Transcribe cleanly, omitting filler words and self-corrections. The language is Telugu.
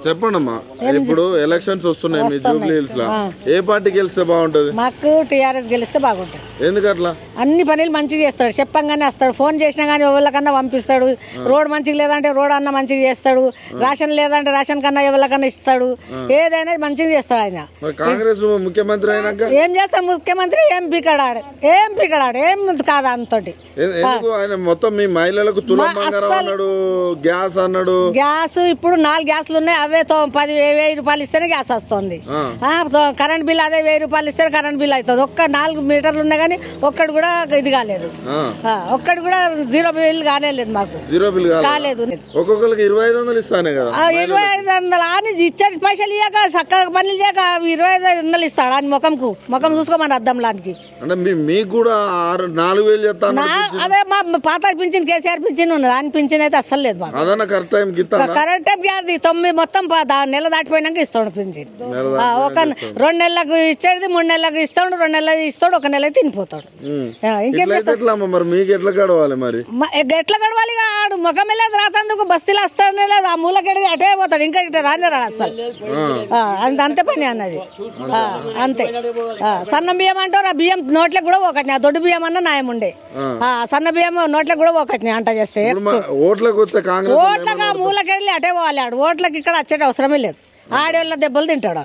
చెప్పండి అమ్మా, ఇప్పుడు ఎలక్షన్స్ వస్తున్నాయి మీ జూబ్లీ హిల్స్ లో, ఏ పార్టీ గెలిస్తే బాగుంటది? మాకు టీఆర్ఎస్ గెలిస్తే బాగుంటది. ఎందుకట్లా? అన్ని పనులు మంచిగా చేస్తాడు, చెప్పంగానే వస్తాడు, ఫోన్ చేసినా గానీ ఎవరికన్నా పంపిస్తాడు. రోడ్ మంచిగా లేదంటే రోడ్ అన్న మంచిగా చేస్తాడు, రేషన్ లేదంటే రేషన్ కన్నా ఎవరికన్నా ఇస్తాడు, ఏదైనా మంచిగా చేస్తాడు ఆయన. కాంగ్రెస్ ముఖ్యమంత్రి అయినాక ఏం చేస్తాడు ముఖ్యమంత్రి? ఏం పీకడాడు, ఏం కాదు అంతటి. ఆయన మొత్తం మీ మహిళలకు తులం బంగారం అన్నాడు, గ్యాస్ అన్నాడు. గ్యాస్ ఇప్పుడు 4 గ్యాస్లు ఉన్నాయి, అవే 10,000 రూపాయలు ఇస్తేనే గ్యాస్ వస్తుంది. కరెంట్ బిల్ అదే 1000 రూపాయలు ఇస్తే కరెంట్ బిల్ అవుతుంది. ఒక్క 4 మీటర్లు ఉన్నాయి కానీ ఒక్కడు కూడా ఇది కాలేదు, ఒక్కడు కూడా జీరో బిల్ కాలేదు, మాకు జీరో బిల్ కాలేదు. ఒక్కొక్కరికి 2500 ఇస్తానే కదా. 2500 అని ఇచ్చే పైసలు ఇయ్యాక చక్కగా పనులు చేయక 2500 ఇస్తాడు అని ముఖం చూసుకోమని అద్దంలానికి. అంటే మీకు కూడా 4000 చెప్తాను. అదే మా పాత పింఛన్ కేసీఆర్ పింఛన్ ఉన్నది, అని పింఛన్ అయితే అస్సలు లేదు మాకు. అదన్నా కరెక్ట్ టైం కరెక్ట్ టైం కాదు, 9 మొత్తం నెల దాటిపోయినాక ఇస్తాడు పింఛన్. ఒక 2 నెలలకు ఇచ్చేది, 3 నెలలకు ఇస్తాడు, 2 నెలలు ఇస్తాడు, 1 నెల తినిపోతాడు. ఇంకేం మరి మీకు ఎట్లా గడవాలి? మరి ఎట్లా గడవాలి? ఆడు ముఖం లేదు రాతందుకు బస్తీలు వస్తానే లేదు, ఆ మూలకెడిగి అటే పోతాడు, ఇంకా ఇట్లా రానే రాడు అసలు. అంతే పని అన్నది, అంతే. సన్న బియ్యం అంటారు, ఆ బియ్యం నోట్లకు కూడా ఒకటి, ఆ దొడ్డు బియ్యం అన్న న్యాయం ఉండే, సన్న బియ్యం నోట్లకు కూడా ఒకటి అంట చేస్తే. ఓట్లకు ఆ మూలకెళ్ళి అటే పోవాలి, ఆడు ఓట్లకి ఇక్కడ వచ్చే అవసరమే లేదు, ఆడేళ్ళ దెబ్బలు తింటాడు.